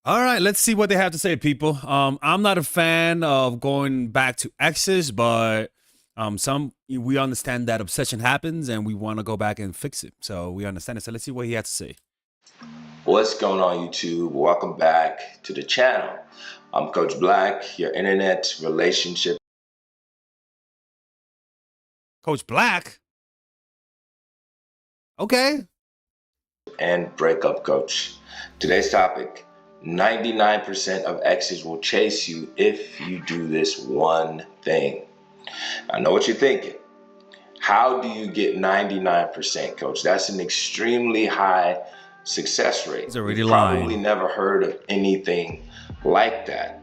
All right, let's see what they have to say, people. I'm not a fan of going back to exes, but some we understand that obsession happens, and we want to go back and fix it. So we understand it. So let's see what he has to say. What's going on, YouTube? Welcome back to the channel. I'm Coach Black, your internet relationship Coach Black. Okay. and breakup coach. Today's topic: 99% of exes will chase you if you do this one thing. I know what you're thinking. How do you get 99%, coach? That's an extremely high success rate. He's already You've probably lying. never heard of anything like that.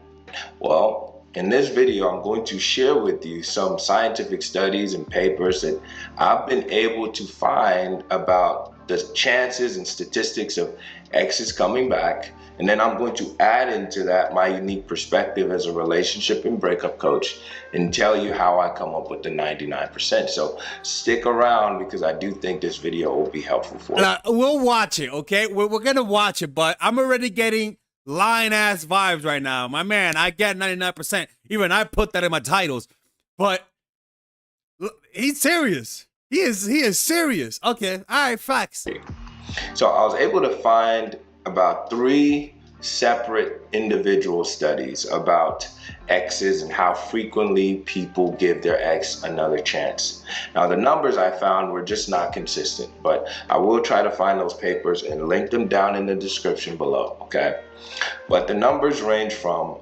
Well, in this video, I'm going to share with you some scientific studies and papers that I've been able to find about the chances and statistics of exes coming back. And then I'm going to add into that my unique perspective as a relationship and breakup coach and tell you how I come up with the 99%. So stick around because I do think this video will be helpful for you. We'll watch it, okay? We're going to watch it, but I'm already getting lying-ass vibes right now. My man, I get 99%. Even I put that in my titles. But he's serious. He is serious. Okay, all right, facts. So I was able to find about 3 separate individual studies about exes and how frequently people give their ex another chance. Now the numbers I found were just not consistent, but I will try to find those papers and link them down in the description below, okay? But the numbers range from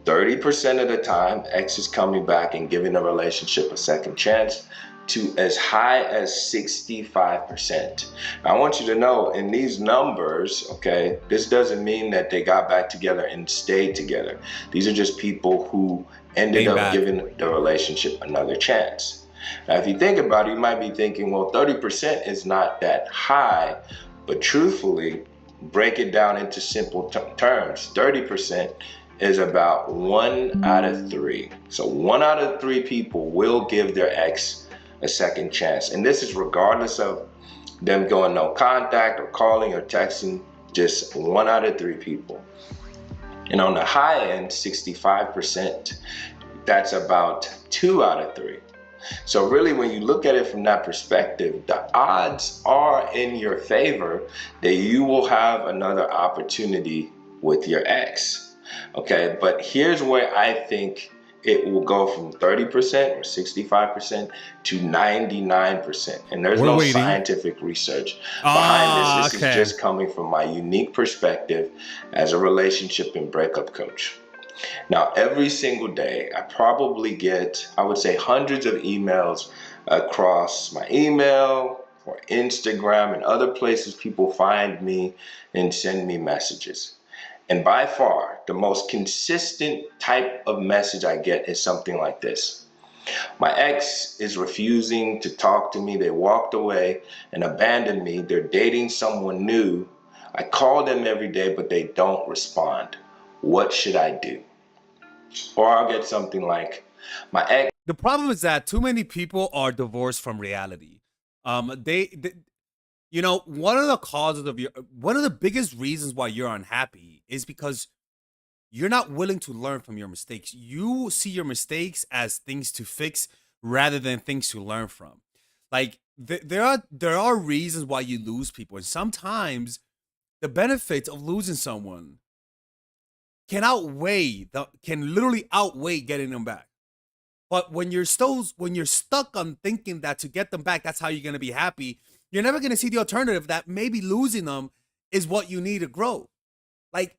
30% of the time exes coming back and giving a relationship a second chance to as high as 65%. Now, I want you to know in these numbers, okay, this doesn't mean that they got back together and stayed together. These are just people who ended up giving the relationship another chance. Now, if you think about it, you might be thinking, well, 30% is not that high, but truthfully, break it down into simple terms. 30% is about 1 out of 3. So 1 out of 3 people will give their ex a second chance. And this is regardless of them going no contact or calling or texting, just 1 out of 3 people. And on the high end, 65%, that's about 2 out of 3. So really, when you look at it from that perspective, the odds are in your favor that you will have another opportunity with your ex. Okay, but here's where I think it will go from 30% or 65% to 99%. And there's no scientific research behind this. This is just coming from my unique perspective as a relationship and breakup coach. Now, every single day, I probably get, I would say, hundreds of emails across my email or Instagram and other places people find me and send me messages. And by far, the most consistent type of message I get is something like this. My ex is refusing to talk to me. They walked away and abandoned me. They're dating someone new. I call them every day, but they don't respond. What should I do? Or I'll get something like, my ex. The problem is that too many people are divorced from reality. You know, one of the causes of one of the biggest reasons why you're unhappy is because you're not willing to learn from your mistakes. You see your mistakes as things to fix rather than things to learn from. Like there are reasons why you lose people, and sometimes the benefits of losing someone can literally outweigh getting them back. But when you're stuck on thinking that to get them back, that's how you're gonna be happy, you're never gonna see the alternative that maybe losing them is what you need to grow. Like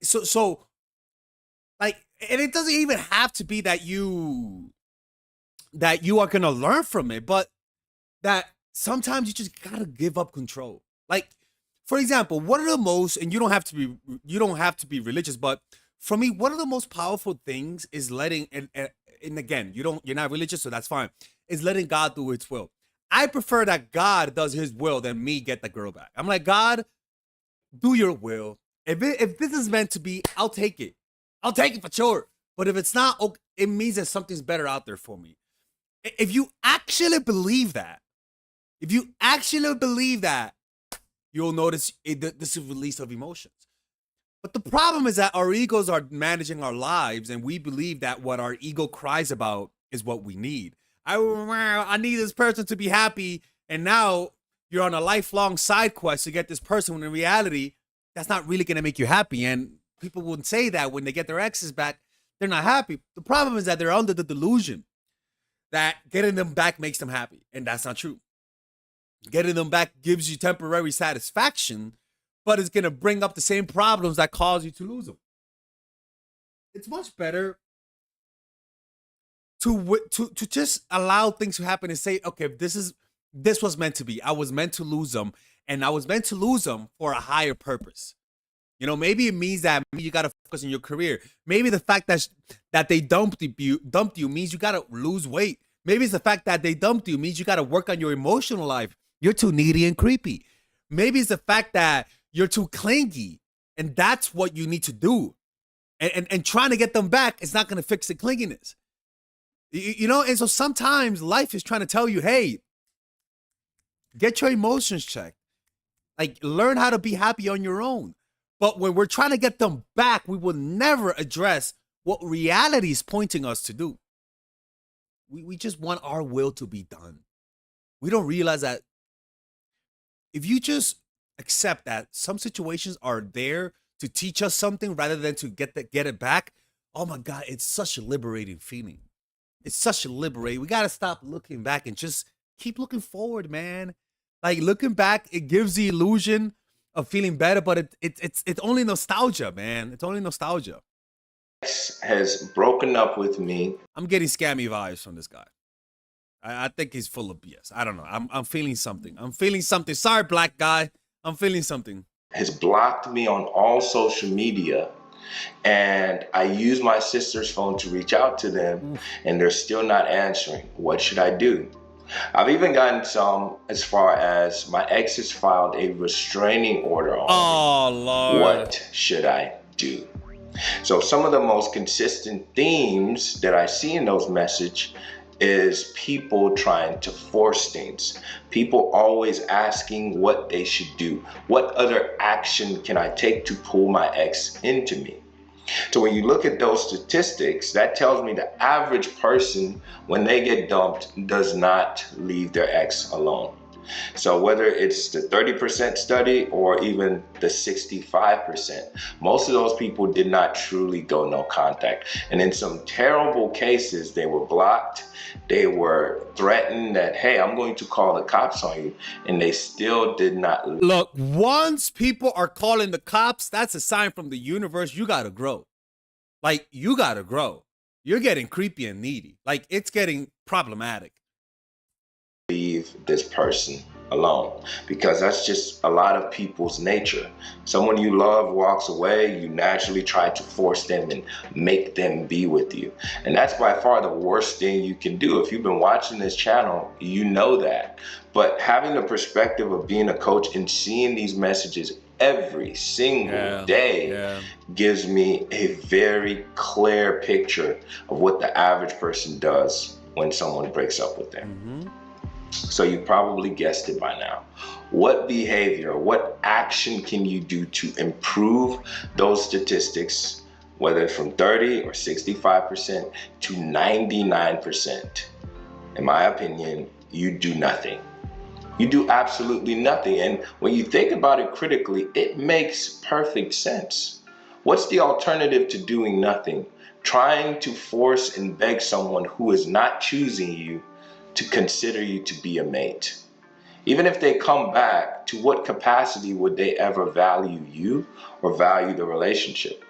and it doesn't even have to be that you are gonna learn from it, but that sometimes you just gotta give up control. Like, for example, one of the most, and you don't have to be religious, but for me, one of the most powerful things is letting, and again, you're not religious, so that's fine, is letting God do his will. I prefer that God does his will than me get the girl back. I'm like, God, do your will. If this is meant to be, I'll take it. I'll take it for sure. But if it's not, okay, it means that something's better out there for me. If you actually believe that, you'll notice this is release of emotions. But the problem is that our egos are managing our lives, and we believe that what our ego cries about is what we need. I need this person to be happy, and now you're on a lifelong side quest to get this person when in reality, that's not really going to make you happy. And people wouldn't say that when they get their exes back, they're not happy. The problem is that they're under the delusion that getting them back makes them happy, and that's not true. Getting them back gives you temporary satisfaction, but it's going to bring up the same problems that cause you to lose them. It's much better to just allow things to happen and say, okay, this was meant to be. I was meant to lose them, and I was meant to lose them for a higher purpose. You know, maybe it means that maybe you got to focus on your career. Maybe the fact that they dumped you means you got to lose weight. Maybe it's the fact that they dumped you means you got to work on your emotional life. You're too needy and creepy. Maybe it's the fact that you're too clingy, and that's what you need to do. And trying to get them back is not going to fix the clinginess. You know, and so sometimes life is trying to tell you, hey, get your emotions checked. Like, learn how to be happy on your own. But when we're trying to get them back, we will never address what reality is pointing us to do. We just want our will to be done. We don't realize that if you just accept that some situations are there to teach us something rather than to get it back, oh my God, it's such a liberating feeling. It's such a liberating. We got to stop looking back and just keep looking forward, man. Like, looking back, it gives the illusion of feeling better, but it's only nostalgia, man. It's only nostalgia. Has broken up with me. I'm getting scammy vibes from this guy. I think he's full of BS. I don't know. I'm feeling something. I'm feeling something. Sorry, black guy. I'm feeling something. Has blocked me on all social media, and I use my sister's phone to reach out to them, and they're still not answering. What should I do? I've even gotten some as far as my ex has filed a restraining order on me. Lord. What should I do? So some of the most consistent themes that I see in those messages is people trying to force things. People always asking what they should do. What other action can I take to pull my ex into me? So when you look at those statistics, that tells me the average person, when they get dumped, does not leave their ex alone. So whether it's the 30% study or even the 65%, most of those people did not truly go no contact. And in some terrible cases, they were blocked. They were threatened that, hey, I'm going to call the cops on you. And they still did not. Look, once people are calling the cops, that's a sign from the universe. You got to grow. Like, you got to grow. You're getting creepy and needy. Like, it's getting problematic. Leave this person alone, because that's just a lot of people's nature. Someone you love walks away, you naturally try to force them and make them be with you. And that's by far the worst thing you can do. If you've been watching this channel, you know that. But having the perspective of being a coach and seeing these messages every single day gives me a very clear picture of what the average person does when someone breaks up with them. So you probably guessed it by now. What behavior, what action can you do to improve those statistics, whether from 30 or 65% to 99%? In my opinion, you do nothing. You do absolutely nothing. And when you think about it critically, it makes perfect sense. What's the alternative to doing nothing? Trying to force and beg someone who is not choosing you to consider you to be a mate. Even if they come back, to what capacity would they ever value you or value the relationship?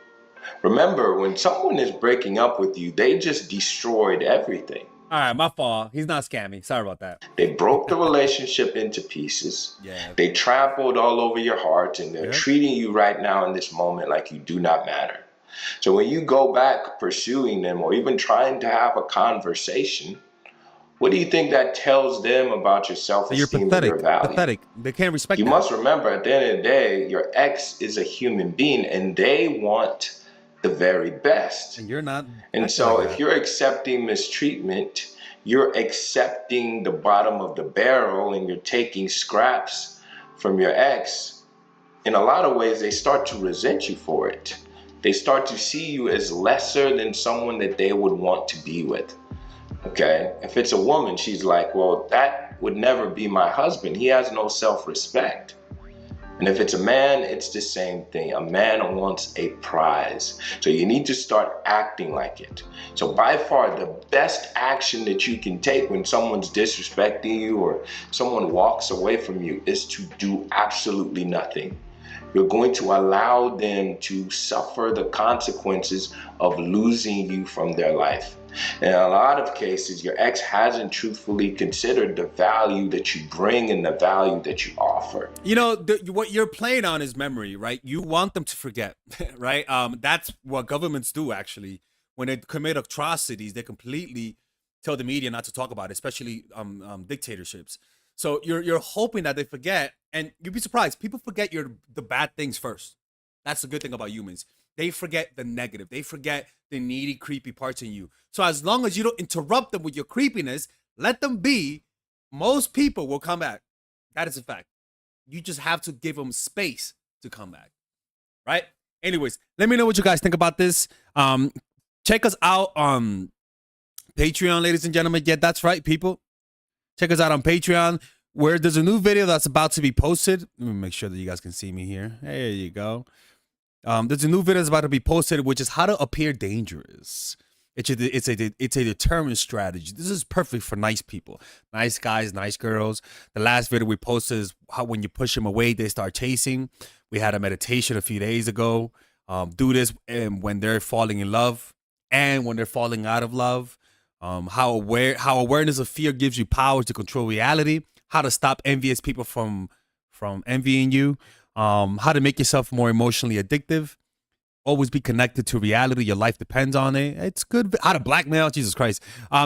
Remember, when someone is breaking up with you, they just destroyed everything. All right, my fault. He's not scamming. Sorry about that. They broke the relationship into pieces. They trampled all over your heart, and they're treating you right now in this moment like you do not matter. So when you go back pursuing them or even trying to have a conversation, what do you think that tells them about your self-esteem and your value? Pathetic. They can't respect you that. Must remember, at the end of the day, your ex is a human being, and they want the very best. And you're not. And so if you're accepting mistreatment, you're accepting the bottom of the barrel, and you're taking scraps from your ex, in a lot of ways, they start to resent you for it. They start to see you as lesser than someone that they would want to be with. Okay? If it's a woman, she's like, well, that would never be my husband. He has no self respect. And if it's a man, it's the same thing. A man wants a prize. So you need to start acting like it. So by far, the best action that you can take when someone's disrespecting you or someone walks away from you is to do absolutely nothing. You're going to allow them to suffer the consequences of losing you from their life. In a lot of cases, your ex hasn't truthfully considered the value that you bring and the value that you offer. You know, what you're playing on is memory, right? You want them to forget, right? That's what governments do, actually. When they commit atrocities, they completely tell the media not to talk about it, especially dictatorships. So you're hoping that they forget, and you'd be surprised. People forget the bad things first. That's the good thing about humans. They forget the negative. They forget the needy, creepy parts in you. So as long as you don't interrupt them with your creepiness, let them be, most people will come back. That is a fact. You just have to give them space to come back, right? Anyways, let me know what you guys think about this. Check us out on Patreon, ladies and gentlemen. Yeah, that's right, people. Check us out on Patreon, where there's a new video that's about to be posted. Let me make sure that you guys can see me here. There you go. There's a new video that's about to be posted, which is how to appear dangerous. It's a determined strategy. This is perfect for nice people, nice guys, nice girls. The last video we posted is how when you push them away, they start chasing. We had a meditation a few days ago. Do this when they're falling in love and when they're falling out of love. How awareness of fear gives you power to control reality. How to stop envious people from envying you. How to make yourself more emotionally addictive. Always be connected to reality. Your life depends on it. It's good. How to blackmail. Jesus Christ.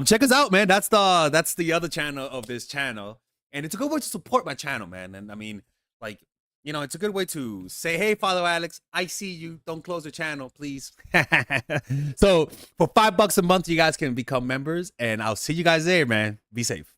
Check us out, man. That's the other channel of this channel, and it's a good way to support my channel, man. And I mean, like, you know, it's a good way to say, hey, Father Alex, I see you. Don't close the channel, please. So for $5 a month, you guys can become members, and I'll see you guys there, man. Be safe.